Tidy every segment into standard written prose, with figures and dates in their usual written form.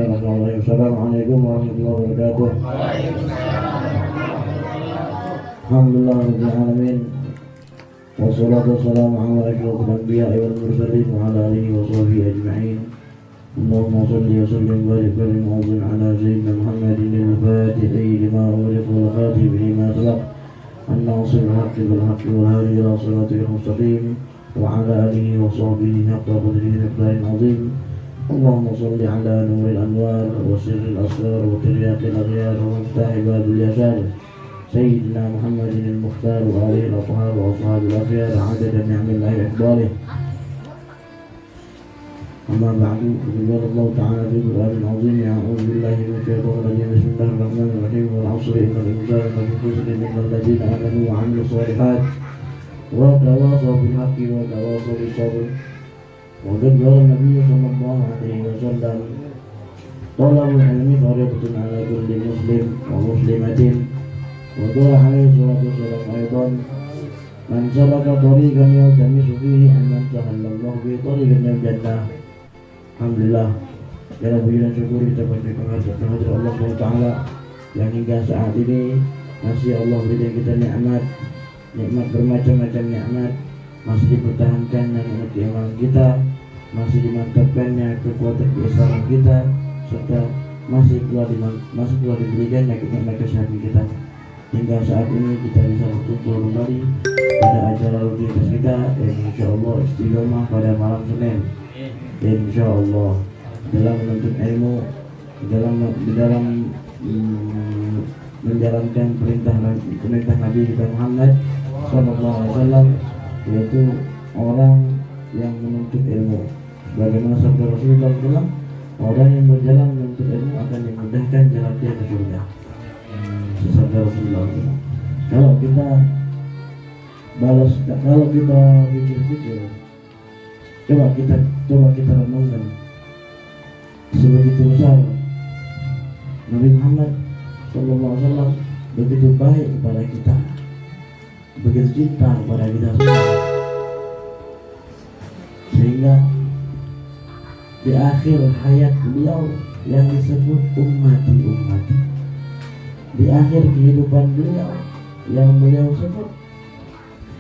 Bismillahirrahmanirrahim. Assalamualaikum warahmatullahi wabarakatuh. Alhamdulillahirabbil alamin. Wassalatu wassalamu ala asyrofil anbiya'i wal mursalin wa ala alihi wa sahbihi ajma'in. Allahumma shalli wa sallim wa barik wa mu'azzim ala sayyidina Muhammadin al-fatihi lima ughliqa wal khatimi lima sabaq. An-nasir al-haqqi bil haqqi wal hadi ila siratil mustaqim wa ala alihi wa sahbihi haqqa qadrihi wa miqdarin 'azim. Allahumma shalli ala nuril anwar wa sirril asrar wa tiryaqil aghyar wa miftahi babil yasar Sayyidina Muhammadin al-Mukhtar wa alihi al-athhar wa ashabil akhyar adada ni'amillahi wa iqbalih. Amma ba'du, qala Allah ta'ala fi Qur'anil 'azim, a'udzu billahi minasy syaithanir rajim. Bismillahirrahmanirrahim. Wal 'asri innal insana lafi khusr illa alladziina aamanu wa 'amilus shalihaat wa tawassaw bil haqqi wa tawassaw bis sabr. Wa qad qala an-nabiy sallallahu alaihi wasallam, talabul ilmi fardhatun 'ala kulli muslim wa muslimatin. Wa qala alaihi salatu wassalam aidan, man salaka tariqan yaltamisu fihi 'ilman sahalallahu bihi tariqan ilal jannah. Alhamdulillah, segala puji dan syukur kita panjatkan kehadirat Allah SWT yang hingga saat ini masih Allah berikan kita nikmat bermacam-macam nikmat, masih dipertahankan nikmat keimanan kita, masih dimantapkannya kekuatan keislaman kita, serta masih pula diberikannya nikmat kesehatan kita. Hingga saat ini kita bisa berkumpul kembali pada acara rutinitas kita yang insyaallah istiqomah pada malam Senin. Insyaallah dalam menuntut ilmu, dalam menjalankan perintah Nabi kita Muhammad sallallahu alaihi wasallam, yaitu orang yang menuntut ilmu. Bagaimana sabda Rasulullah SAW, orang yang berjalan menuntut ilmu akan dimudahkan jalan dia ke surga. Sabda Rasulullah SAW. Kalau kita pikir-pikir, coba kita renungkan, sebegitu besar Nabi Muhammad sallallahu alaihi wasallam, begitu baik kepada kita, begitu cinta kepada kita semua, sehingga di akhir hayat beliau yang disebut ummati, di akhir kehidupan beliau yang beliau sebut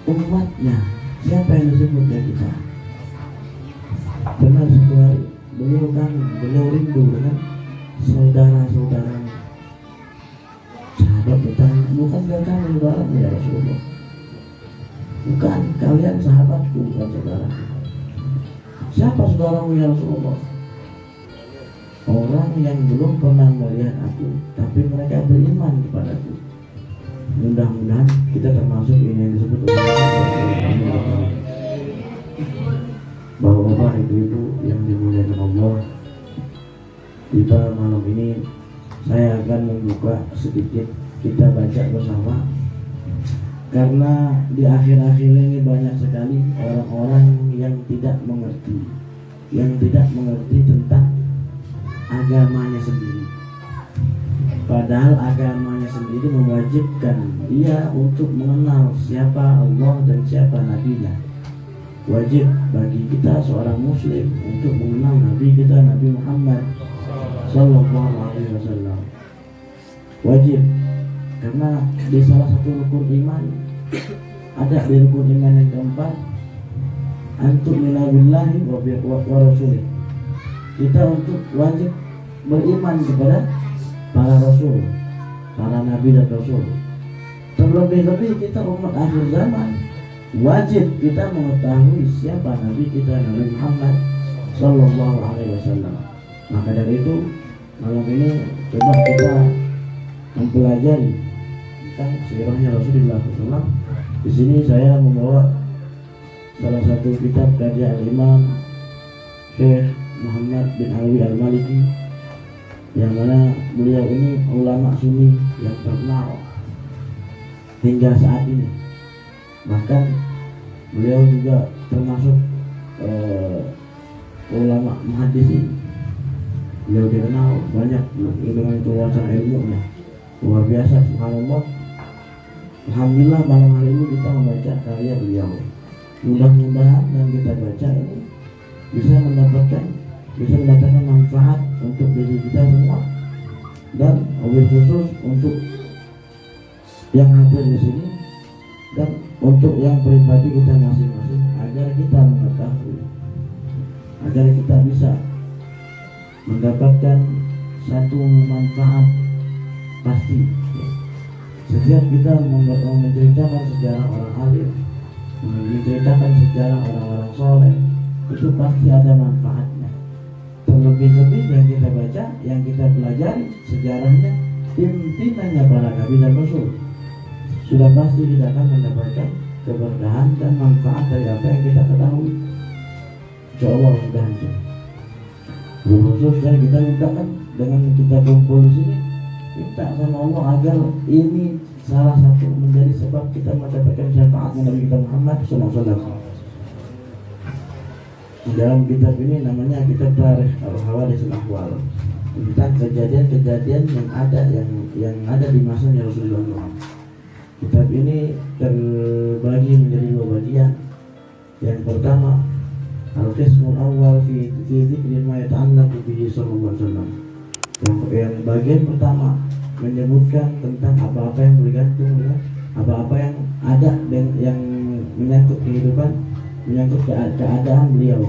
umatnya, siapa yang disebutnya kita? Benar, suatu hari beliau rindu dengan saudara-saudara sahabat bertanya, bukan kalian saudara ya Rasulullah? Bukan, kalian sahabatku, bukan saudara. Siapa saudaramu ya Rasulullah? Orang yang belum pernah melihat aku, tapi mereka beriman kepadaku. Mudah-mudahan kita termasuk ini yang disebut Bapak-bapak, ibu-ibu yang dimuliakan Allah. Kita malam ini saya akan membuka sedikit, kita baca bersama, karena di akhir-akhir ini banyak sekali orang-orang yang tidak mengerti tentang agamanya sendiri. Padahal agamanya sendiri mewajibkan dia untuk mengenal siapa Allah dan siapa nabinya. Wajib bagi kita seorang muslim untuk mengenal Nabi kita, Nabi Muhammad sallallahu alaihi wasallam. Wajib, karena di salah satu rukun iman, ada di rukun iman yang keempat, antum minabillahi wa rasulih. Kita untuk wajib beriman kepada para rasul, para nabi dan rasul. Terlebih-lebih kita umat akhir zaman, wajib kita mengetahui siapa Nabi kita, Nabi Muhammad sallallahu alaihi wasallam. Maka dari itu malam ini coba kita mempelajari tentang sirahnya Rasulullah SAW. Di sini saya membawa salah satu kitab karya Imam Syekh Muhammad bin Alwi Al-Maliki, yang mana beliau ini ulama Sunni yang terkenal hingga saat ini. Bahkan beliau juga termasuk ulama muhaddis ini. Beliau dikenal banyak dengan keluasan ilmunya luar biasa, subhanallah. Alhamdulillah malam hari ini kita membaca karya beliau. Mudah-mudahan yang kita baca ini bisa mendapatkan bisa mendatangkan manfaat untuk diri kita semua dan wabil khusus untuk yang hadir di sini dan untuk yang pribadi kita masing-masing, agar kita mengetahui, agar kita bisa mendapatkan satu manfaat pasti. Setiap kita menceritakan sejarah orang alim, menceritakan sejarah orang-orang soleh, itu pasti ada manfaatnya. Terlebih-lebih yang kita baca, yang kita pelajari sejarahnya, pimpinannya para nabi dan rasul, sudah pasti kita akan mendapatkan keberkahan dan manfaat dari apa yang kita ketahui. Insyaallah mudah-mudahan. Khusus dan kita mintakan dengan kita kumpul di sini, minta sama Allah agar ini salah satu menjadi sebab kita mendapatkan syafaatnya Nabi kita Muhammad SAW. Di dalam kitab ini namanya kitab Tarikh Al-Hawadits Al-Ahwal, tentang kejadian-kejadian yang ada di masanya Rasulullah SAW. Kitab ini terbagi menjadi dua bagian. Yang pertama, Al-Qismul Awwal fi dzikri ma yata'allaqu bihi sallallahu alaihi wasallam. Yang bagian pertama menyebutkan tentang apa-apa yang bergantung dengan apa-apa yang ada dan yang menyangkut kehidupan, menyangkut keadaan beliau,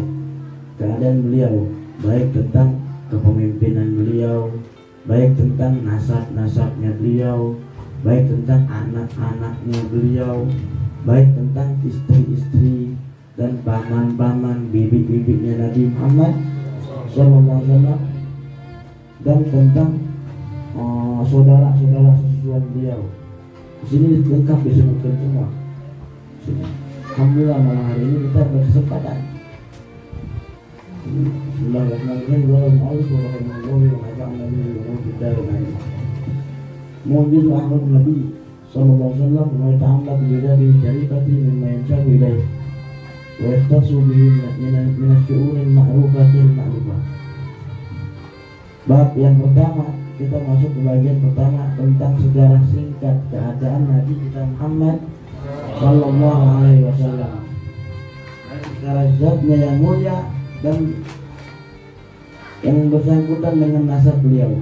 baik tentang kepemimpinan beliau, baik tentang nasab-nasabnya beliau, baik tentang anak-anaknya beliau, baik tentang istri-istri dan paman-paman, bibi-bibinya Nabi Muhammad SAW, dan tentang saudara-saudara sesusuan beliau. Di sini lengkap disebutkan semua. Alhamdulillah malam hari ini kita berkesempatan. Mu'jiz Ahmad Nabi sallallahu alaihi wasallam wa ta'ala bi jarikati mimma yansabu ilaih wa yahtasu bihi min asy-syu'un al-ma'rufati al-ma'rufah. Bab yang pertama, kita masuk ke bagian pertama tentang sejarah singkat keadaan Nabi kita Muhammad sallallahu alaihi wasallam. Sejarah zatnya yang mulia dan yang bersangkutan dengan nasab beliau.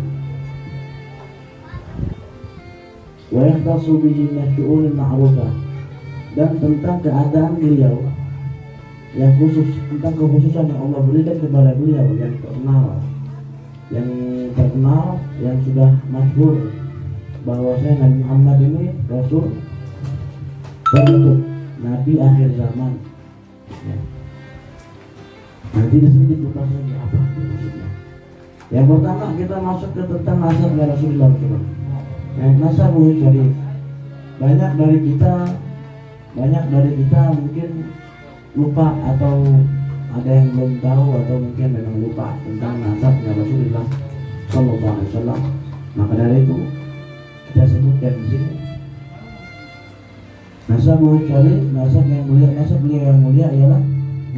Wa yahtasu bihi min asy-syu'un al-ma'rufah, dan tentang keadaan beliau yang khusus, tentang kekhususan yang Allah berikan kepada beliau yang terkenal, yang sudah masyhur bahwasanya Nabi Muhammad ini Rasul penutup, Nabi akhir zaman. Ya. Nanti di sini dikupas lagi apa maksudnya. Yang pertama kita masuk ke tentang nasabnya Rasulullah SAW. Nasabul Syarif. Banyak dari kita mungkin lupa atau ada yang belum tahu atau mungkin memang lupa tentang nasabnya Rasulullah Sallallahu Alaihi Wasallam. Maka dari itu kita sebutkan di sini nasabul Syarif, nasab beliau yang mulia ialah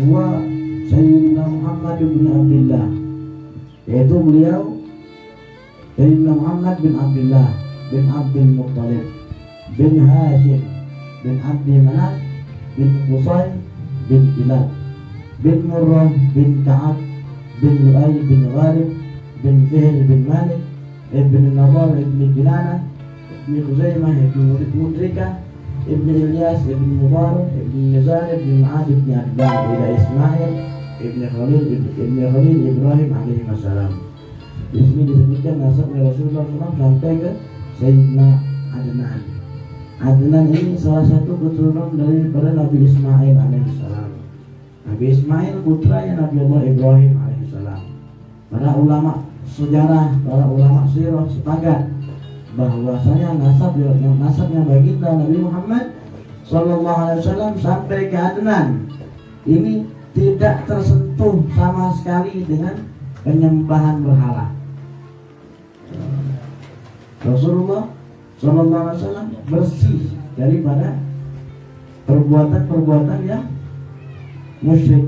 huwa Sayyidina Muhammad bin Abdullah, yaitu beliau Sayyidina Muhammad bin Abdullah bin Abdul Muttalib bin Hashim bin Abdi Manaf bin Qusay bin Kilab bin Murrah bin Ka'ab bin Lu'ay bin Ghalib bin Fihr bin Malik ibn Nadar ibn Kinana ibn Khuzaimah ibn Mudrika ibn Ilyas ibn Mubarak ibn Nizar ibn Ma'ad ibn Adban ila Ismail ibn Khalil Ibrahim alaihi wassalam. Di sini disebutkan nasabnya Rasulullah SAW sampai ke Sayyidina Adnan. Adnan ini salah satu keturunan daripada Nabi Ismail alaihissalam. Nabi Ismail putranya Nabi Allah Ibrahim alaihissalam. Para ulama sejarah, para ulama sirah sepakat bahwasanya nasabnya baginda Nabi Muhammad sallallahu alaihi wasallam sampai ke Adnan ini tidak tersentuh sama sekali dengan penyembahan berhala. Rasulullah sallallahu alaihi wasallam bersih daripada perbuatan-perbuatan yang musyrik.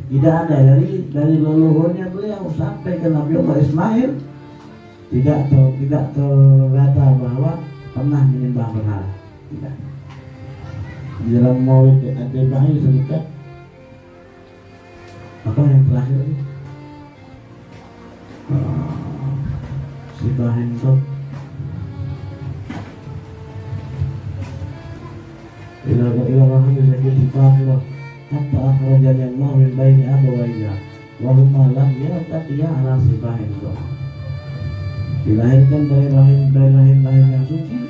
Tidak ada dari leluhurnya beliau sampai ke Nabi Allah Ismail tidak terkata bahwa pernah menyembah berhala. Tidak. Di dalam Maulid At-Tabi'in disebutkan apa yang terakhir ini? sibahin kok. Ilallahi sakit sifahirah hatta akhrajani Allah min baini abawayya wa huma lam yaltaqiya ala sibahin kok. Dilahirkan dari rahim yang suci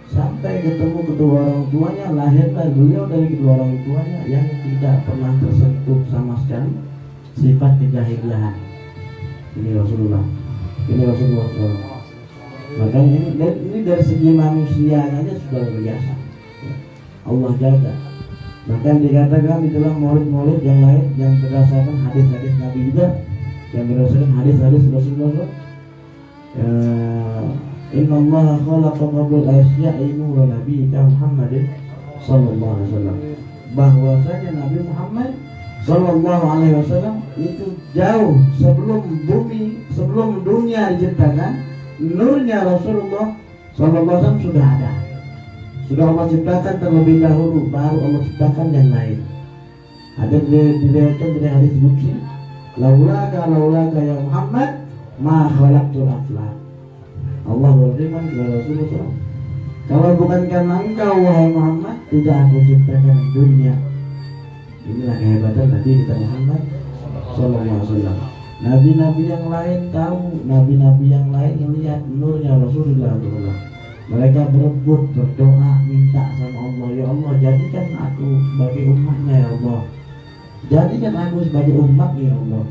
sampai ketemu kedua orang tuanya, lahirlah beliau dari kedua orang tuanya yang tidak pernah tersentuh sama sekali sifat kejahilahan. Ini Rasulullah SAW. Makanya ini dari segi manusianya aja sudah biasa. Allah jaga. Bahkan dikatakan di dalam maulid-maulid yang lain yang berdasarkan hadis-hadis Nabi juga, yang berdasarkan hadis-hadis Rasulullah. Inna Allah khalaqa qabla asya'i wa nabiyyika Muhammadin sallallahu alaihi wasallam. Bahwasanya Nabi Muhammad sallallahu alaihi wasallam itu jauh sebelum dunia diciptakan, nurnya Rasulullah sallallahu alaihi wasallam sudah ada. Sudah Allah ciptakan terlebih dahulu, baru Allah ciptakan yang lain. Ada diriwayatkan dari hadis qudsi, laulaka ya Muhammad ma khalaqtul aflaq. Allah berfirman kepada Rasulullah, kalau bukan karena engkau wahai Muhammad, tidak aku ciptakan dunia. Inilah kehebatan Nabi kita Muhammad sallallahu alaihi wasallam. Nabi-nabi yang lain tahu, nabi-nabi yang lain melihat nurnya Rasulullah sallallahu. Mereka berebut, berdoa, minta sama Allah, ya Allah jadikan aku sebagai umatnya ya Allah. Jadikan aku sebagai umatnya ya Allah.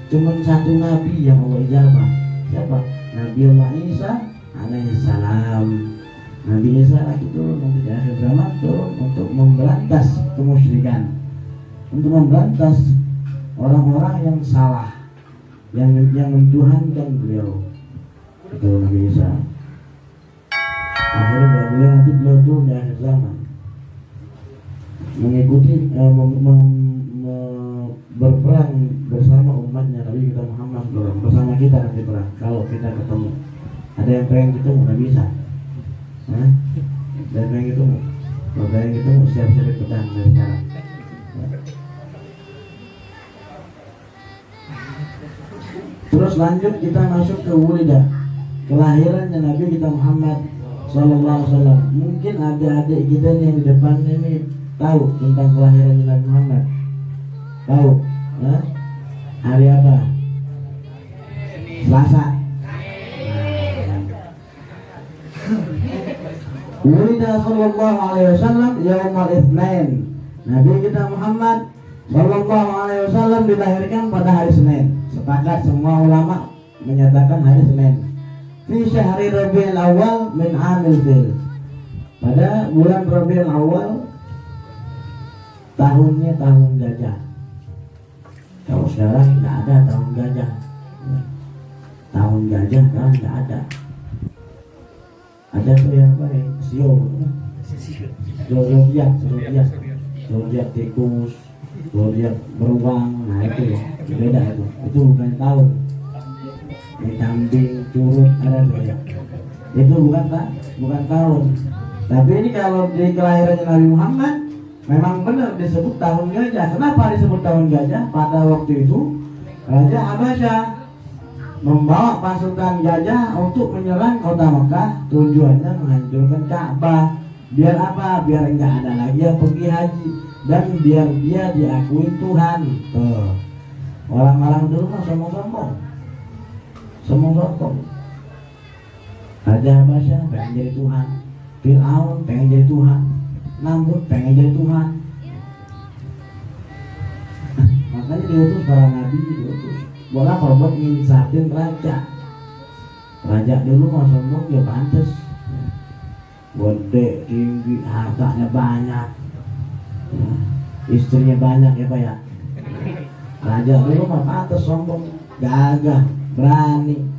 Cuma satu nabi yang Allah ijabah. Siapa? Nabi Allah Isa alaihissalam. Nabi Isa lagi turun untuk di akhir zaman, turun untuk memberantas kemusyrikan, untuk memberantas orang-orang yang salah, yang mentuhankan beliau. Itu Nabi Isa. Akhirnya beliau turun di akhir zaman, mengikuti berperang bersama umatnya Nabi kita Muhammad SAW, bersama kita nanti perang. Kalau kita ketemu, ada yang pengen ketemu nggak bisa, ada yang pengen ketemu, kalau pengen ketemu siap-siap pedang dari sekarang. Terus lanjut kita masuk ke wulidah, kelahirannya Nabi kita Muhammad SAW. Mungkin adik-adik kita nih yang di depan ini tahu tentang kelahirannya Nabi Muhammad. Tahu? Hari apa? Selasa. Wulida sallallahu alaihi wasallam yaumal itsnain. Nabi kita Muhammad sallallahu alaihi wasallam dilahirkan pada hari Senin. Sepakat semua ulama menyatakan hari Senin. Fi syahri Rabiul Awal min amil fil. Pada bulan Rabiul Awal, tahunnya tahun gajah. Kalau sekarang nggak ada tahun gajah, tahun gajah kan nggak ada. Ada tuh yang baik, zodiak tikus, zodiak beruang, nah itu beda itu bukan tahun. Kambing, curut ada tuh ya. Itu bukan tahun. Tapi ini kalau di kelahirannya Nabi Muhammad memang benar disebut tahun gajah. Kenapa disebut tahun gajah? Pada waktu itu Raja Habasyah membawa pasukan gajah untuk menyerang kota Mekah. Tujuannya menghancurkan Ka'bah. Biar apa? Biar enggak ada lagi yang pergi haji dan biar dia diakui Tuhan. Tuh. Orang-orang dulu mah sombong-sombong. Raja Habasyah pengen jadi Tuhan, Fir'aun pengen jadi Tuhan, Namrud pengen jadi Tuhan. Makanya diutus para nabi, diutus. Buat apa? Buat nginsatin raja. Raja dulu mah sombong, dia pantes. Gede, tinggi, hartanya banyak, istrinya banyak ya Pak ya. Raja dulu mah pantes sombong, gagah, berani.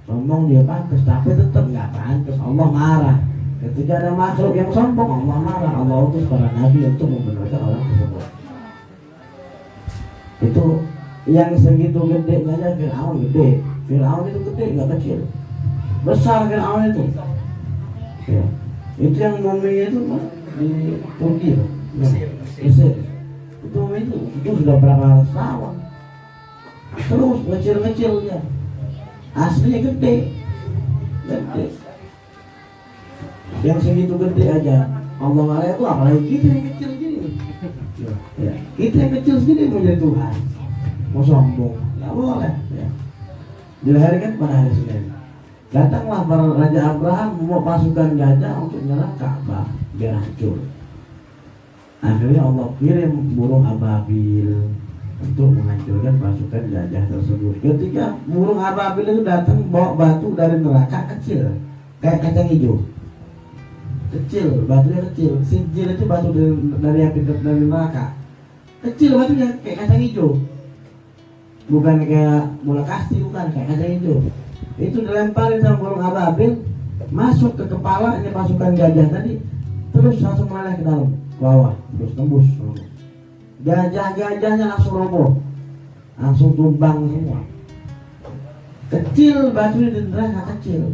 Sombong dia pantes, tapi tetap nggak pantes. Allah marah. Ketika ada makhluk yang sombong, Allah marah. Allah utus para nabi untuk membenarkan orang tersebut. Itu yang segitu gede aja Fir'aun gede. Fir'aun itu gede, nggak kecil. Besar Fir'aun itu. Ya. Itu yang muminya itu di Turki, Mesir. Itu sudah berapa ratus tahun. Terus kecil-kecil dia. Aslinya gede. Gede. Yang segitu gede aja Allah marah itu, apalagi kita yang kecil gini. Ya. Kita yang kecil segini mau jadi Tuhan, mau sombong, nggak boleh. Ya. Dilahirkan pada hari Senin. Datanglah para Raja Abraham membawa pasukan gajah untuk menyerang Ka'bah biar hancur. Akhirnya Allah kirim burung ababil untuk menghancurkan pasukan gajah tersebut. Ketika burung ababil itu datang bawa batu dari neraka kecil, kayak kacang hijau. Kecil, batunya kecil. Sijil itu batu dari neraka. Kecil batunya kayak kacang hijau. Bukan kayak bola kasti, bukan kayak kacang hijau. Itu dilemparin sama burung ababil, masuk ke kepalanya pasukan gajah tadi, terus langsung meleleh ke dalam, ke bawah, terus tembus. Gajah-gajahnya langsung roboh, langsung tumbang semua. Kecil batunya di neraka kecil.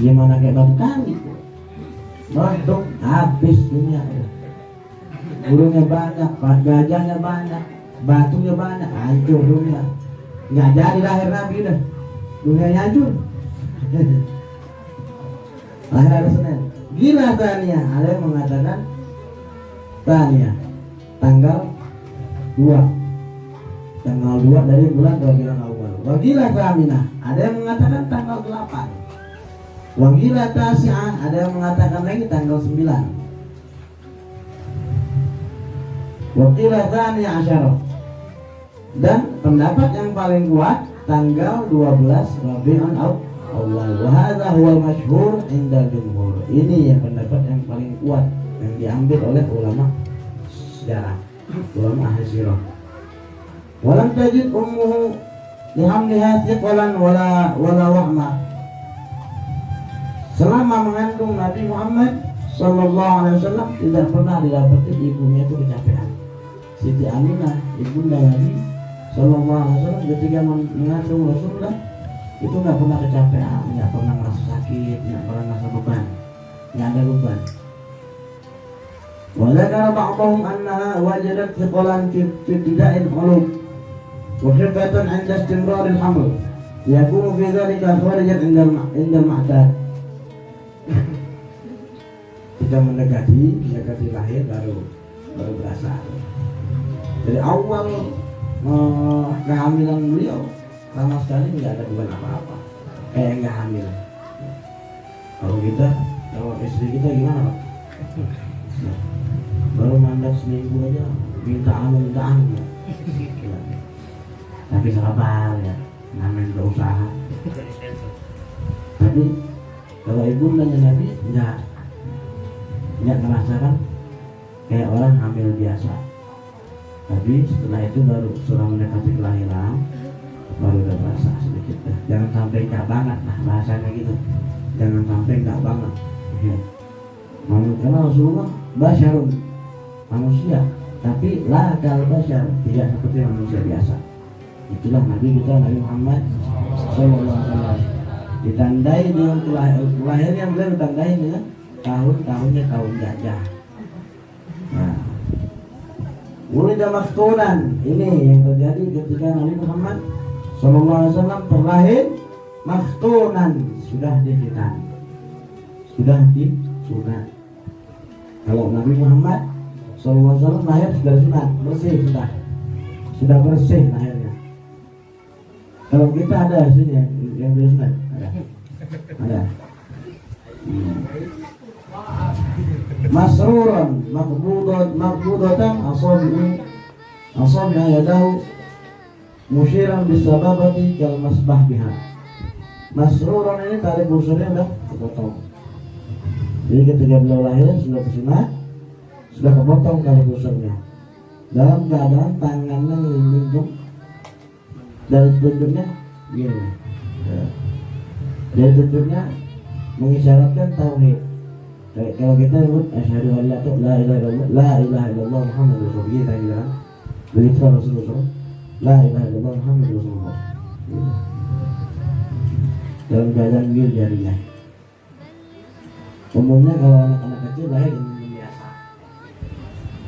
Gimana kayak batu kali? Meledak, habis dunia. Burungnya banyak, gajahnya banyak, batunya banyak, hancur dunia. Nggak jadi lahir Nabi dah, dunia hancur. Lahir hari Senin. Gila Tania, ada yang mengatakan Tania tanggal 2 dari bulan Rabiul Awal. Wagilah Aminah, ada yang mengatakan tanggal 8. Wagilah Tasi'ah, ada yang mengatakan lagi tanggal 9. Wagilah Tsani Asyara. Dan pendapat yang paling kuat tanggal 12 Rabiul Awal. Wa hadza huwal masyhur inda jumhur. Ini yang pendapat yang paling kuat yang diambil oleh ulama sejarah, ulama ahli sirah. Walam tajid ummuhu lihamliha thiqalan wala wahma. Selama mengandung Nabi Muhammad Sallallahu Alaihi Wasallam tidak pernah didapati ibunya itu kecapean. Siti Aminah ibunda Nabi Sallallahu Alaihi Wasallam ketika mengandung Rasulullah itu nggak pernah kecapean, nggak pernah merasa sakit, nggak pernah merasa beban, nggak ada beban. Walakar ba'dhum annaha wajadat thiqalan fi ibtida'il qulub wa khifatan 'inda istimrar al-haml yakunu fi dhalika kharijan 'inda al-ma'tad. Kita mendekati lahir baru berasa. Dari awal kehamilan beliau sama sekali nggak ada beban apa-apa, kayak nggak hamil. Kalau istri kita gimana Pak? Nah, baru mandat seminggu aja minta anu ya. Tapi sabar ya, namanya juga usaha. Tapi kalau ibundanya Nabi nggak merasakan kayak orang hamil biasa. Tapi setelah itu baru sudah mendekati kelahiran, baru udah berasa sedikit dah. Jangan sampai nggak banget lah bahasanya gitu. Jangan sampai nggak banget. Ya. Karena Rasulullah basyarun, manusia, tapi la kal basyar, tidak seperti manusia biasa. Itulah Nabi kita, Nabi Muhammad SAW. Ditandai dengan kelahiran beliau, ditandai dengan tahun-tahunnya tahun gajah. Nah, ulida maktunan, ini yang terjadi ketika Nabi Muhammad SAW terlahir maktunan, sudah dihitan, sudah disunat. Kalau Nabi Muhammad SAW lahir sudah sunat, bersih, sudah bersih lahirnya. Kalau kita ada sini yang sudah sunat, ada. Masruran maqbudatan asabi'a yadahu musyiran bisababati kal masbah biha. Masruran ini tali busurnya udah kepotong. Jadi ketika beliau lahir sudah kesunat, sudah kepotong tali busurnya. Dalam keadaan tangannya melindungi dari tunjuknya gini. Dari tunjuknya mengisyaratkan tauhid. Kalau kita sebut asyhadu an la ilaha illallah Muhammadur Rasulullah, kita bilang begitu Rasulullah, la ilaha illallah Muhammadur Rasulullah. Dalam keadaan gil jarinya. Umumnya kalau anak-anak kecil lahir dengan biasa.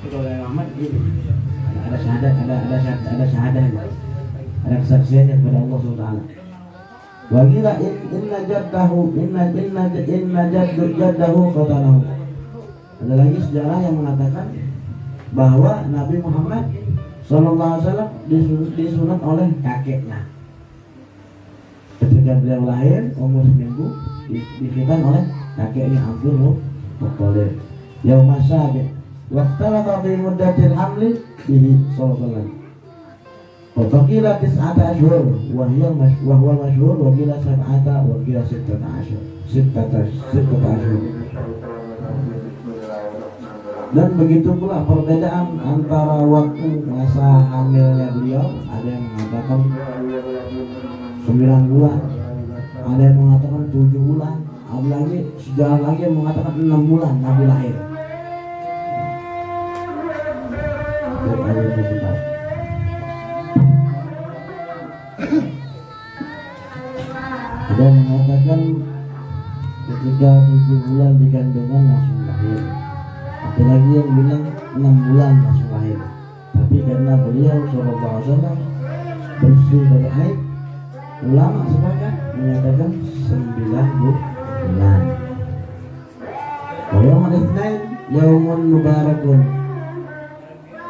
Tapi kalau yang Muhammad gini, ada syahadat, ada syahadahnya, ada kesaksiannya kepada Allah SWT. Wagila inna jaddahu inna jaddahu qatanahu. Ada lagi sejarah yang mengatakan bahwa Nabi Muhammad SAW disunat oleh kakeknya. Ketika beliau lahir umur seminggu disunat oleh kakeknya Abdul Muttalib. Yauma sabi waqtalaqa fi muddatil hamli bihi sallallahu. Wa qila 9 ashhur wa huwa mashhur wa qila 7 wa qila 16 ashhur. Dan begitu pula perbedaan antara waktu masa hamilnya beliau, ada yang mengatakan 9 bulan, ada yang mengatakan 7 bulan, ada lagi sejarah lagi yang mengatakan 6 bulan Nabi lahir. Ada yang mengatakan ketika 7 bulan di kandungan langsung lahir. Ada lagi yang bilang 6 bulan langsung lahir. Tapi karena beliau SAW bersih dari aib, ulama sepakat menyatakan 9 bulan. Yaumul Itsnain yaumun mubarakun.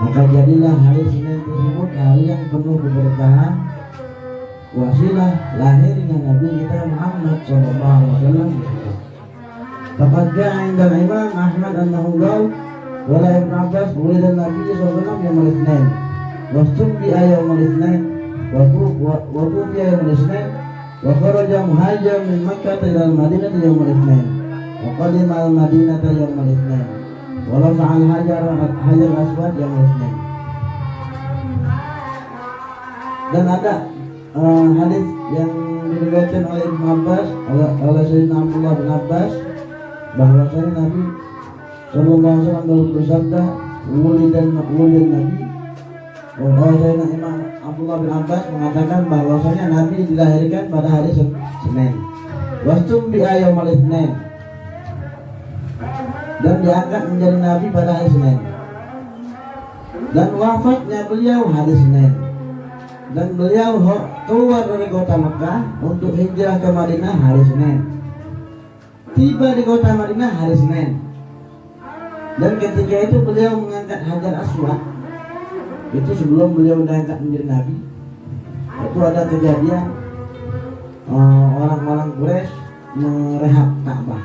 Maka jadilah hari Senin tersebut hari yang penuh keberkahan, wasilah lahirnya Nabi kita Muhammad SAW. Faqad ja'a 'inda al-Imam Ahmad annahu qala wala Ibn Abbas wulida Nabi sallallahu yaumul Itsnain wastumbi'a yaumul Itsnain wa tufiya yaumul Itsnain wa kharaja muhajir min Makkah ila al-Madinah yaumul Itsnain wa qadima al-Madinah yaumul Itsnain wa rafa'a al-hajar aswad yaumul Itsnain. Dan ada hadis yang diriwayatkan oleh Ibn Abbas oleh Sayyidina Abdullah bin Abbas bahwasanya Nabi sallallahu alaihi wasallam bersabda wulidan Nabi. Sayyidina Imam Abdullah bin Abbas mengatakan bahwasanya Nabi dilahirkan pada hari Senin. Wastum bi yaumil Itsnain. Dan diangkat menjadi nabi pada hari Senin. Dan wafatnya beliau hari Senin. Dan beliau keluar dari kota Mekah untuk hijrah ke Madinah hari Senin. Tiba di kota Madinah hari Senin. Dan ketika itu beliau mengangkat Hajar Aswad. Itu sebelum beliau diangkat menjadi nabi. Itu ada kejadian orang-orang Quraisy merehab Ka'bah,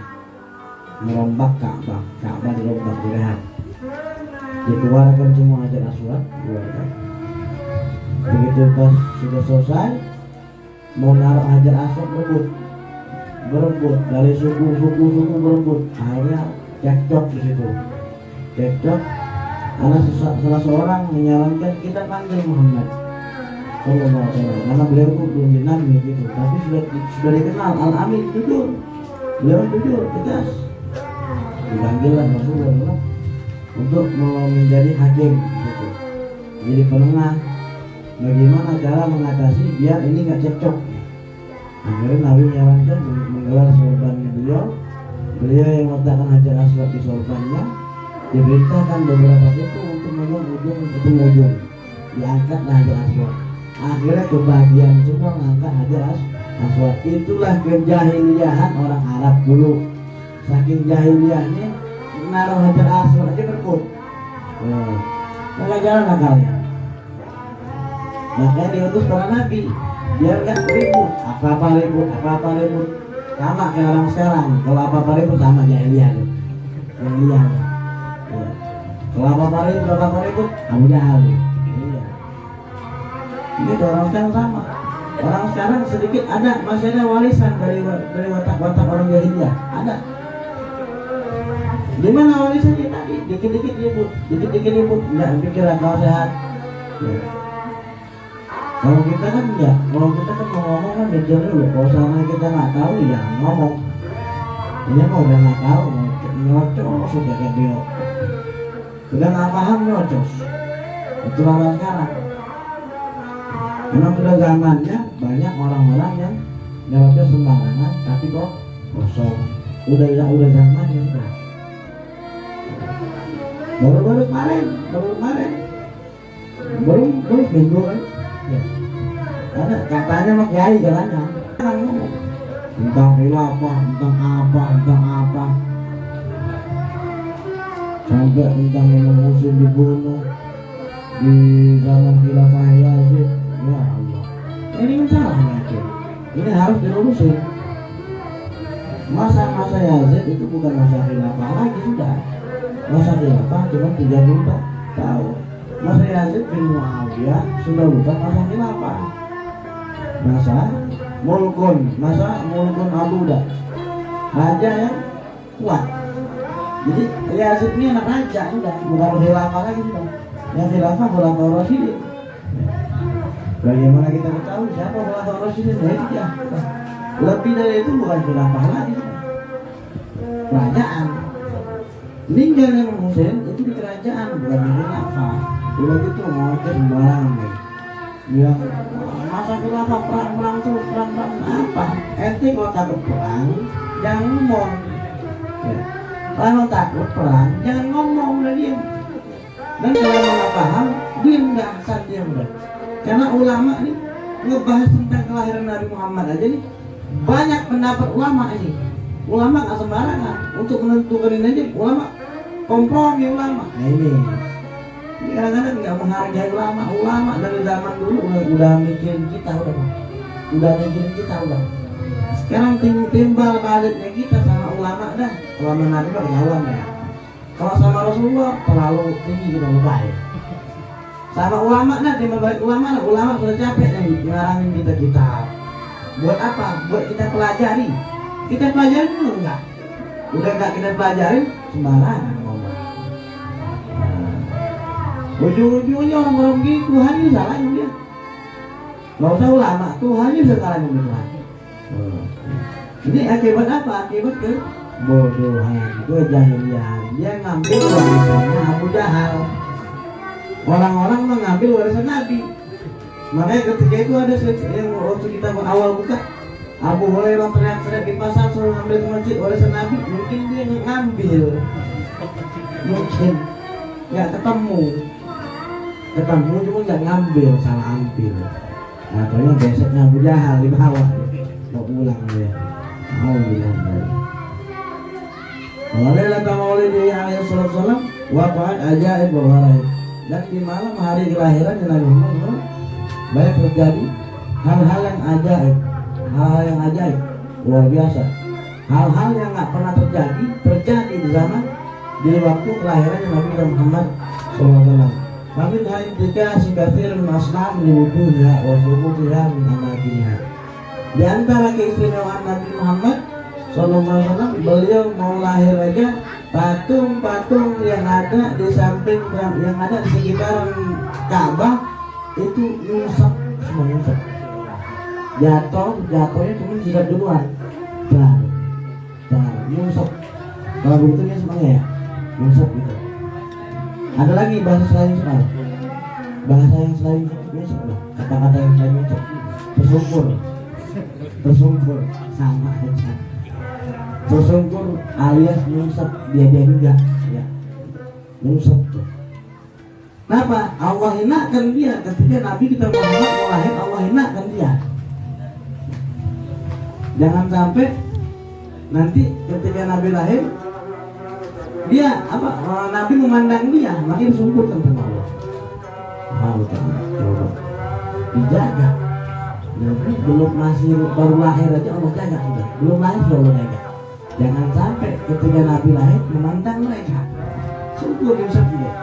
merombak Ka'bah dirombak, direhab, dikeluarkan semua Hajar Aswad, dikeluarkan. Begitu pas sudah selesai mau naruh Hajar Aswad, berebut dari suku berebut, akhirnya cekcok di situ. Cekcok, ada salah seorang menyarankan kita panggil Muhammad Sallallahu Alaihi Wasallam karena beliau itu belum nabi gitu, tapi sudah dikenal Al-Amin, jujur, beliau jujur, tegas. Dipanggillah Rasulullah untuk menjadi hakim gitu, jadi penengah. Bagaimana cara mengatasi biar ini nggak cekcok? Akhirnya Nabi menyarankan menggelar sorbannya beliau yang meletakkan Hajar Aswad di sorbannya, diberitakan beberapa itu untuk ujung, diangkatlah Hajar Aswad. Akhirnya kebahagiaan semua mengangkat Hajar Aswad. Itulah kejahiliahan orang Arab dulu. Saking jahiliahnya menaruh Hajar Aswad aja berebut. Maka jalan akalnya. Makanya diutus para nabi biar nggak ribut, apa-apa ribut. Sama kayak orang sekarang, kalau apa-apa ribut sama jahiliyah. Ya. Kalau apa-apa ribut, Abu Jahal. Iya. Ini orang sekarang sama. Orang sekarang sedikit masih ada warisan dari watak-watak orang jahiliyah. Ada. Di mana warisannya tadi? Dikit-dikit ribut, nggak pikir akal sehat. Ya. Kalau kita kan enggak, kalau kita kan mau ngomong kan mikir dulu. Kalau sama kita nggak tahu ya ngomong. Ini mau udah nggak tahu, nyocos sudah kayak dia. Udah nggak paham nyocos. Itu orang sekarang. Memang sudah zamannya banyak orang-orang yang jawabnya sembarangan, tapi kok kosong. Udah zamannya sudah. Baru kemarin, belum minggu kan. Ya. Karena katanya mau kiai jalannya tentang khilafah, tentang apa, sampai tentang Imam Muslim dibunuh di zaman khilafah Yazid. Ya Allah, ini masalah macam ini harus dilurusin. Masa Yazid itu bukan masa khilafah lagi, sudah masa khilafah cuma 30 tahun. Masa Yazid bin Muawiyah sudah bukan masa khilafah, masa mulkun abuda, raja yang kuat. Jadi Yazid ini anak raja, sudah bukan khilafah lagi, sudah yang khilafah khulafaur rasyidin. Bagaimana kita ketahui siapa khulafaur rasyidin? Nah itu dia. Lebih dari itu bukan khilafah lagi, kerajaan. Meninggal yang Husain itu di kerajaan, bukan di khilafah. Udah gitu ngoceh sembarangan bilang masa khilafah perang terus perang apa? Ente kalau takut perang jangan ngomong ya. Kalau takut perang jangan ngomong, udah diam. Dan kalau nggak paham diam, nggak asal diam deh. Karena ulama nih ngebahas tentang kelahiran Nabi Muhammad aja nih banyak pendapat ulama ini. Ulama nggak sembarangan untuk menentukan ini aja. Ulama kompromi ulama. Nah ini kadang-kadang nggak menghargai ulama dari zaman dulu udah mikirin kita udah mikirin kita udah. Sekarang timbal baliknya kita sama ulama dah. Ulama Nabi mah ketahuan ya. Kalau sama Rasulullah terlalu tinggi kita baik. Sama ulama dah timbal balik ulama sudah capek nih ngarangin kita kitab. Buat apa? Buat kita pelajari. Kita pelajari dulu enggak? Udah enggak kita pelajarin sembarangan ngomong. Ujung-ujungnya orang-orang gini Tuhan ini salahnya dia. Gak usah ulama, Tuhan ini salahnya Tuhan. Ini akibat apa? Akibat kebodohan, kejahilian. Dia ngambil warisannya Abu Jahal. Orang-orang mengambil warisan Nabi. Makanya ketika itu ada yang waktu kita awal buka, Abu Hurairah teriak-teriak di pasar suruh ngambil ke masjid warisan Nabi. Mungkin dia ngambil, mungkin nggak ketemu cuma nggak ngambil, salah ambil. Nah ternyata besoknya Abu Jahal di bawah mau pulang dia, mau bilang oleh lata maulid alaihi wasallam waqa'at ajaib wa gharib. Dan di malam hari kelahiran Nabi Muhammad banyak terjadi hal-hal yang ajaib, luar biasa. Hal-hal yang nggak pernah terjadi di zaman di waktu kelahiran Nabi Muhammad SAW. Kami indikasi kathir masnam liwuduhnya wa subuhnya min amakiniha. Di antara keistimewaan Nabi Muhammad SAW, beliau mau lahir aja patung-patung yang ada di samping yang ada di sekitaran Ka'bah itu nyusap, semua nyusap. Jatuhnya cuma jidat duluan, nyusap. Kalau begitu ya semuanya ya, nyusap gitu. Ada lagi bahasa selain nyusap, kata-kata yang selain nyusap, tersungkur, sama aja. Tersungkur alias nyusap, dia juga ya, nyusap tuh. Kenapa? Allah hinakan dia ketika Nabi kita Muhammad mau lahir, Allah hinakan dia. Jangan sampai nanti ketika Nabi lahir dia Nabi memandang dia makin sungkur sama Allah. Coba dijaga. Nabi baru lahir aja Allah jaga sudah. Belum lahir sudah Allah jaga. Jangan sampai ketika Nabi lahir memandang mereka. Sungkur Yusuf dia.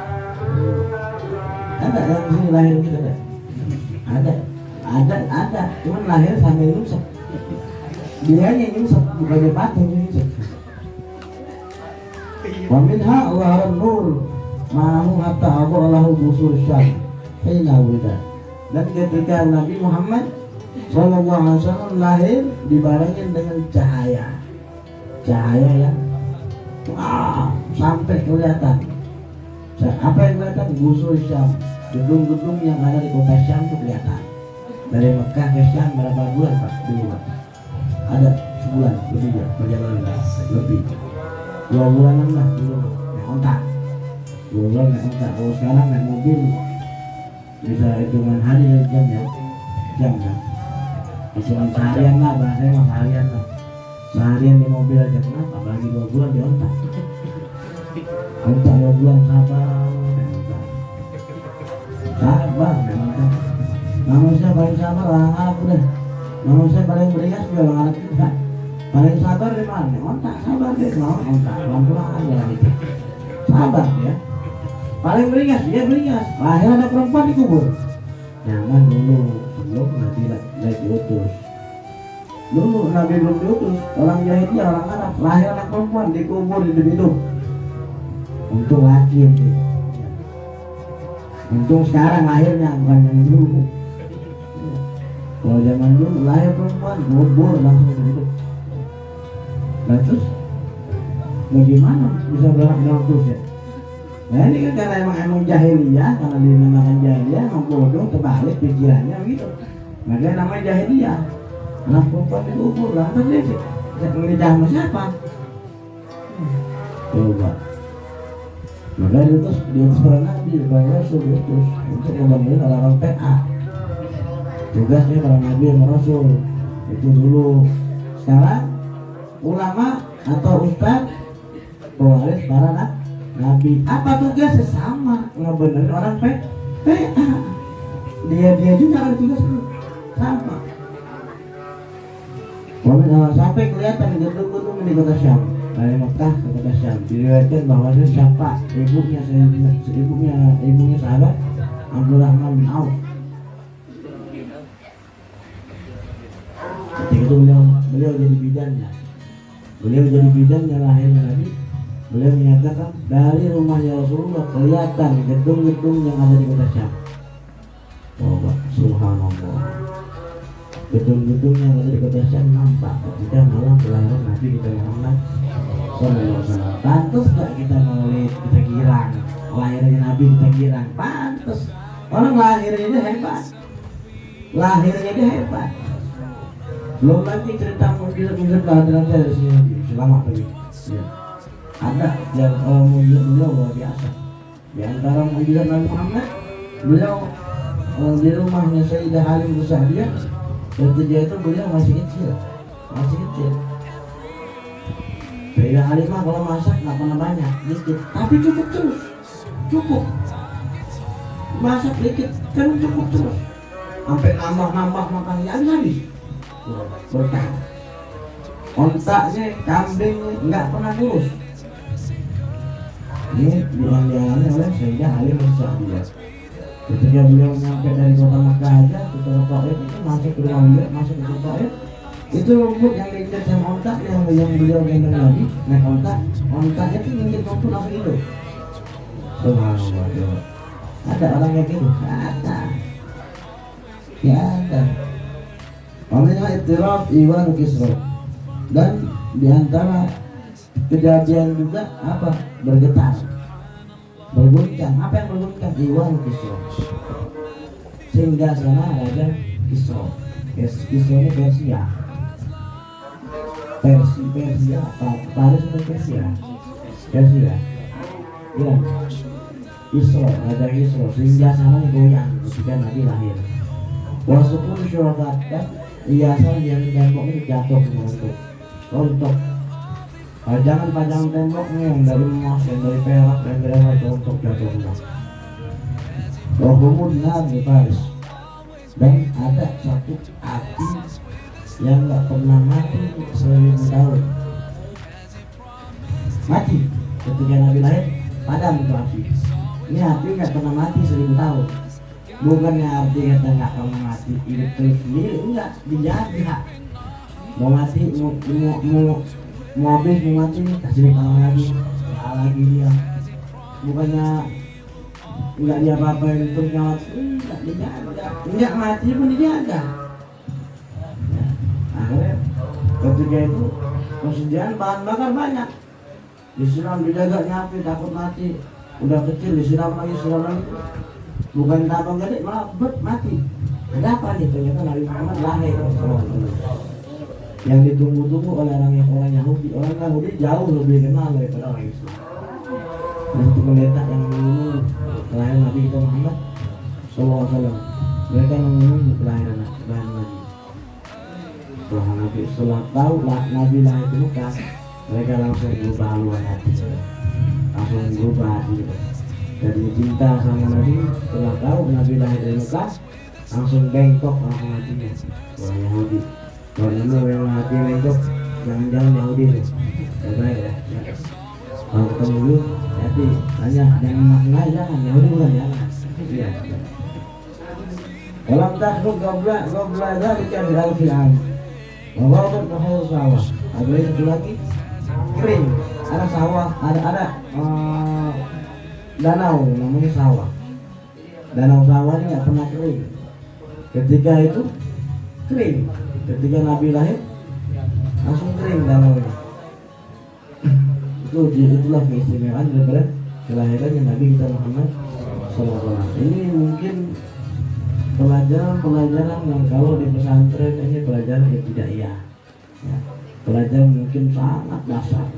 Ada yang sini lahir gitu ada. Ada. Cuman lahir sambil Yusuf. Dia yang Yusuf bukannya patung Yusuf. Wa minha wa nur ma'ahu hatta aballahu busur syam hina wida. Dan ketika Nabi Muhammad SAW lahir dibarengin dengan cahaya yang sampai kelihatan. Apa yang kelihatan? Busur syam, gedung-gedung yang ada di kota Syam itu kelihatan. Dari Mekah ke Syam berapa bulan Pak? Dulu ada sebulan lebih ya, perjalanan lebih 2 bulanan lah dulu naik ontak. 2 bulan naik ontak. Kalau sekarang naik mobil bisa hitungan hari jam kan. cuma seharian lah, bahasanya mah seharian lah. Seharian di mobil aja kenapa, apalagi 2 bulan di ontak. Ontak 2 bulan sabar memang. Manusia paling sabar orang Arab udah. Manusia paling berias juga orang Arab juga. Paling sabar di mana? Ontak sabar deh, mau ontak pelan-pelan aja gitu. Sabar ya. Paling beringas, dia beringas. Lahir ada perempuan dikubur. Jangan dulu sebelum Nabi lagi diutus. Dulu Nabi belum diutus, orang jahiliyah, orang Arab, lahir anak perempuan dikubur hidup-hidup. Untuk laki itu. Untung sekarang lahirnya bukan yang dulu. Kalau zaman dulu lahir perempuan kubur langsung hidup. Nah terus mau gimana bisa berak terus ya? Nah ini kan karena emang jahiliyah, karena dinamakan jahiliyah, emang bodoh terbalik pikirannya begitu. Makanya namanya jahiliyah. Anak perempuan dikubur, lantas dia menikah sama siapa? Coba. Maka diutus para nabi, para rasul diutus untuk membangun orang-orang PA. Tugasnya para nabi dan rasul itu dulu. Sekarang ulama atau ustaz pewaris para nabi, apa tugasnya? Sama, ngebenerin orang PA. Dia juga ada tugas sama. Sampai kelihatan gedung-gedung di kota Syam, dari Mekah ke kota Syam, diriwayatkan bahwa siapa ibunya sahabat Abdurrahman bin Auf. Ketika itu beliau jadi bidannya lahirnya Nabi. Beliau menyatakan dari rumahnya Rasulullah kelihatan gedung-gedung yang ada di kota Syam. Oh, subhanallah. Gedung-gedung yang ada di kota Syam nampak ketika malam kelahiran Nabi kita Muhammad SAW. Pantas gak kita maulid, kita girang lahirnya Nabi, kita girang? Pantas. Orang lahirnya dia hebat. Belum lagi cerita mujizat kehadiran saya dari sini selama ini ya. Ada yang mujizat beliau luar biasa. Di antara mujizat Nabi Muhammad, beliau di rumahnya Sayyidah Halim Sa'diyah. Ketika itu beliau masih kecil. Sayyidah Halimah kalau masak nggak pernah banyak, dikit, tapi cukup terus. Masak dikit kan cukup terus. Sampai nambah makan habis. Berkah. Ontaknya, kambingnya nggak pernah kurus. Ini dialami oleh Sayyidah Halimah Sa'diyah. Ketika beliau sampai dari kota Makkah aja ke kota Taif, itu masuk ke rumah beliau, masuk ke kota Taif, itu rumput yang diinjak sama ontak yang beliau gendong Nabi, naik ontaknya itu nginjek rumput langsung hidup. Subhanallah. Ada orang yang gitu? Ada. Namanya ittiraf Iwan Kisra. Dan diantara kejadian juga apa? Bergetar, berguncang. Apa yang berguncang? Iwan Kisra. Sehingga sana Raja Kisra. Kisra ini Persia. Paris atau Persia? Iya. Kisra, Raja Kisra. Sehingga sana goyang ketika Nabi lahir. Wasupun syurakat, dan hiasan yang tembok ini jatuh rontok. Pajangan temboknya yang dari emas, yang dari perak, yang dari apa rontok jatuh semua. Kemudian di Paris, dan ada satu api yang nggak pernah mati 1000 tahun. Mati ketika Nabi lahir, padam itu api. Ini api nggak pernah mati 1000 tahun. Bukannya arti kata nggak pernah mati, hidup terus sendiri, enggak, dijaga. Mau mati, mau habis, mau mati, kasih lagi dia. Bukannya enggak dia apa-apain terus nyawat, enggak dijaga, enggak mati pun dijaga. Ya, akhirnya ketika itu persediaan bahan bakar banyak, disiram, dijaga, nyapi, takut mati. Udah kecil disiram lagi. Bukan tabang gede, malah mati. Ada apa nih? Ternyata Nabi Muhammad lahir. Yang ditunggu-tunggu oleh orang Yahudi. Orang Yahudi jauh lebih kenal daripada orang Islam. Dan itu pendeta yang menunggu kelahiran Nabi kita Muhammad SAW. Mereka menunggu kelahiran Nabi. Setelah tahu Nabi lahir di Mekah, mereka langsung berubah haluan hati, langsung berubah hati. Jadi cinta sama Nabi. Setelah tahu Nabi lahir di Mekah, langsung bengkok langsung hatinya. Orang Yahudi, kalau yang hati bengkok, jangan-jangan Yahudi tuh. Baik ya. Kalau ketemu dulu, hati tanya jangan maknai, jangan Yahudi bukan jangan. Iya. Dalam takrib gobla dari kandang Fir'aun. Bahwa berkahul sawah. Ada satu lagi kering. Ada sawah, ada danau namanya sawah. Danau sawah ini nggak pernah kering. Ketika itu kering. Ketika Nabi lahir langsung kering danau ini. Itulah keistimewaan daripada kelahirannya Nabi kita Muhammad SAW. Ini mungkin pelajaran yang kalau di pesantren ini pelajaran yang tidak ya. Pelajaran mungkin sangat dasar,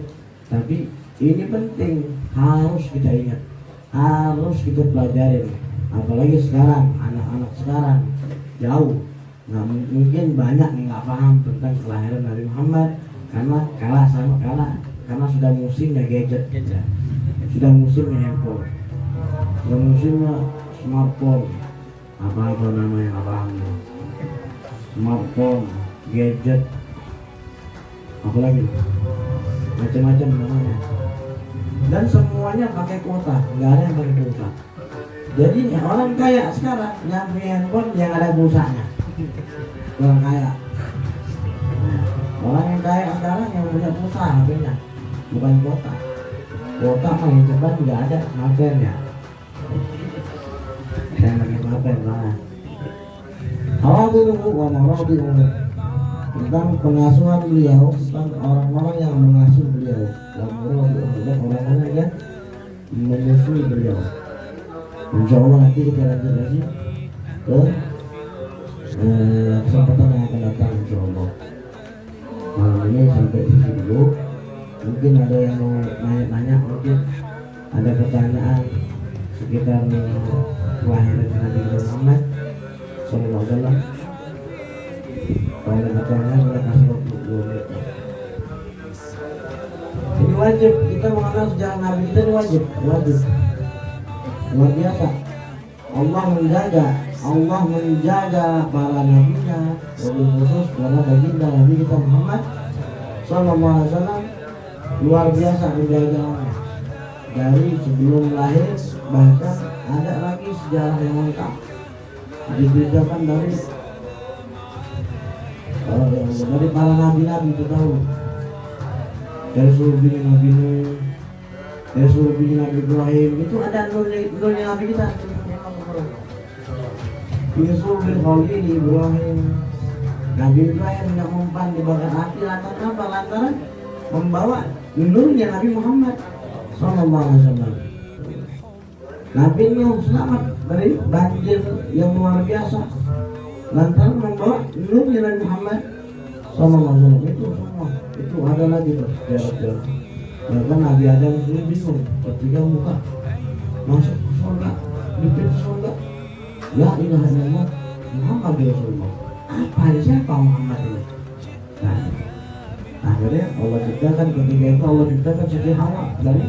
tapi ini penting, harus kita ingat, harus kita pelajarin. Apalagi sekarang anak-anak sekarang jauh, nah mungkin banyak yang nggak paham tentang kelahiran Nabi Muhammad karena sudah musimnya gadget, ya. Sudah musimnya handphone, sudah musimnya smartphone, apa namanya smartphone, gadget, apalagi macam-macam namanya, dan semuanya pakai kuota, nggak ada yang pakai pulsa. Jadi orang kaya sekarang yang punya handphone yang ada pulsanya, orang kaya. Orang yang kaya sekarang yang punya pulsa HP-nya, bukan kuota. Kuota mah yang cepat nggak ada maafnya. Saya lagi maafin lah. Tentang pengasuhan beliau, tentang orang-orang yang mengasuh beliau, dan orang-orang yang menyusui beliau. Insya Allah nanti kita lanjut lagi ke kesempatan yang akan datang, insya Allah. Malam ini sampai di sini dulu. Mungkin ada yang mau nanya-nanya, mungkin ada pertanyaan sekitar kelahiran Nabi Muhammad SAW. Kalau ada pertanyaan, kita kasih waktu 2 menit. Ini wajib, kita mengenal sejarah Nabi kita, ini wajib. Luar biasa. Allah menjaga para nabinya, lebih khusus karena baginda Nabi kita Muhammad SAW luar biasa penjagaannya. Dari sebelum lahir, bahkan ada lagi sejarah yang lengkap diceritakan dari para nabi-nabi terdahulu, dari seluruh bini Nabi Nuh, dari seluruh bini Nabi Ibrahim. Itu ada nurnya Nabi kita. Yusuf bin Khalil Ibrahim, Nabi Ibrahim yang mempan dibakar api lantaran apa? Lantaran membawa nurnya Nabi Muhammad SAW. Nabi Nuh selamat dari banjir yang luar biasa lantaran membawa nurnya Nabi Muhammad SAW. Itu semua itu ada lagi sejarah. Bahkan Nabi Adam sendiri bingung ketika buka masuk ke surga, di pintu surga, la ilaha illallah Muhammad Rasulullah. Apa ini, siapa Muhammad ini? Nah, akhirnya Allah ciptakan, ketika itu Allah ciptakan Siti Hawa dari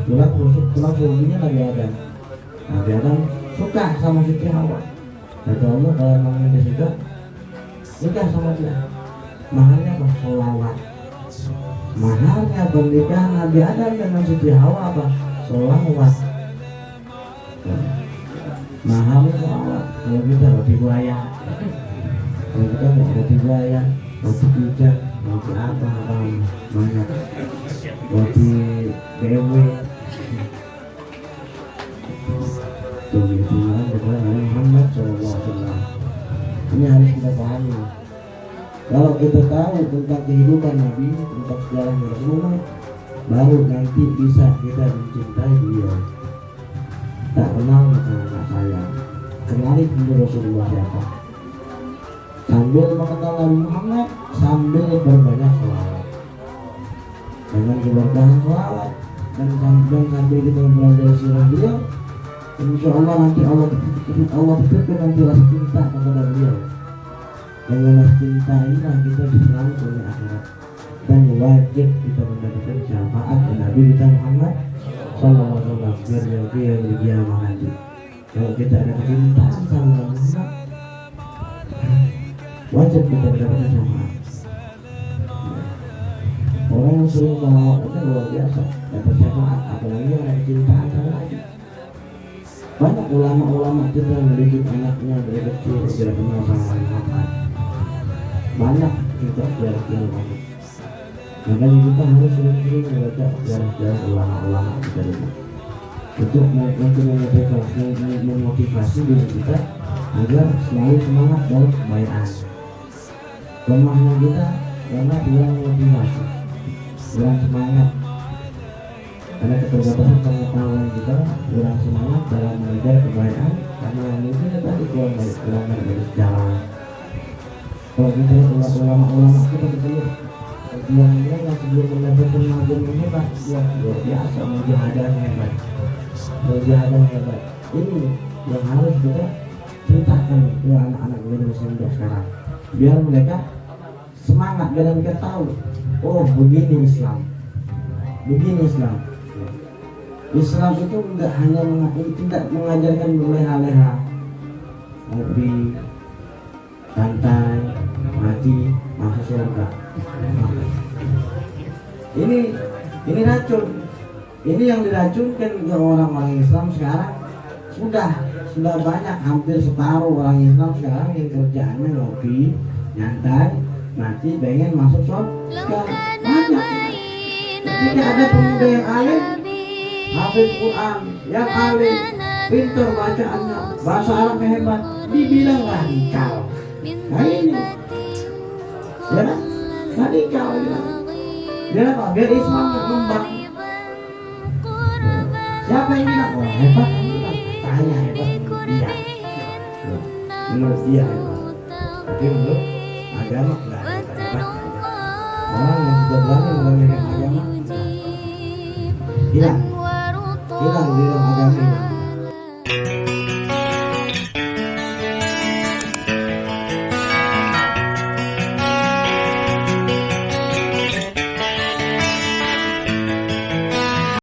tulang rusuknya Nabi Adam. Nabi Adam suka sama Siti Hawa. Kata Allah, kalau memang dia suka, nikah sama dia. Mahalnya apa? Sholawat. Mahalnya pernikahan Nabi Adam dengan Siti Hawa apa? Sholawat. Mahalnya sholawat. Kalau kita roti buaya, kalau kita mau roti buaya, roti pijat, roti apa banyak, roti BMW. Tuh itu kepada Nabi Muhammad SAW. Ini harus kita pahami. Kalau kita tahu tentang kehidupan Nabi, tentang sejarah Rasulullah, baru nanti bisa kita mencintai beliau. Tak kenal maka nggak sayang. Kenali dulu Rasulullah siapa. Sambil mengenal Nabi Muhammad, sambil berbanyak sholawat. Dengan keberkahan sholawat dan sambil kita belajar sirah beliau, insya Allah nanti Allah titipkan nanti rasa cinta kepada beliau. Dengan cinta inilah kita selalu punya akhirat dan wajib kita mendapatkan syafaat Nabi kita Muhammad Sallallahu Alaihi Wasallam biar di kiamat nanti. Kalau kita ada kecintaan sama Muhammad, wajib kita mendapatkan syafaat. Orang yang sering salawat itu luar biasa dapat syafaat, apalagi yang ada kecintaan sama Nabi. Banyak ulama-ulama kita yang mendidik anaknya dari kecil biar kenal sama Muhammad. Banyak kita biar kenal Muhammad. Makanya kita harus sering-sering membaca sejarah-sejarah ulama-ulama kita dulu untuk memotivasi diri kita agar selalu semangat dalam kebaikan. Lemahnya kita karena kurang motivasi, kurang semangat, karena keterbatasan pengetahuan kita, kurang semangat dalam mengejar kebaikan karena mungkin kita tadi kurang dari jalan. Kalau kita ulama-ulama kita ketemu perjuangannya yang sebelum mendapatkan mazhab yang hebat, luar biasa, mujahadahnya hebat, ini yang harus kita ceritakan ke anak-anak generasi muda sekarang biar mereka semangat, biar mereka tahu, oh begini Islam. Islam itu tidak mengajarkan berleha-leha, ngopi, santai, mati, masuk surga. Ini racun. Ini yang diracunkan ke orang-orang Islam sekarang sudah banyak, hampir separuh orang Islam sekarang yang kerjaannya ngopi, nyantai, mati, pengen masuk surga. Banyak. Ketika ada pemuda yang alim, hafid Quran, yang alim, pintar bacaannya, bahasa Arabnya hebat, dibilang radikal. Nah ini, ya kan? Radikal bilang. Biar apa? Biar Islam berkembang. Siapa yang bilang? Oh hebat, yang bilang. Tanya hebat dia. Menurut dia hebat. Tapi menurut agama nggak hebat. Orang yang sudah berani menggunakan agama hilang di dalam agama.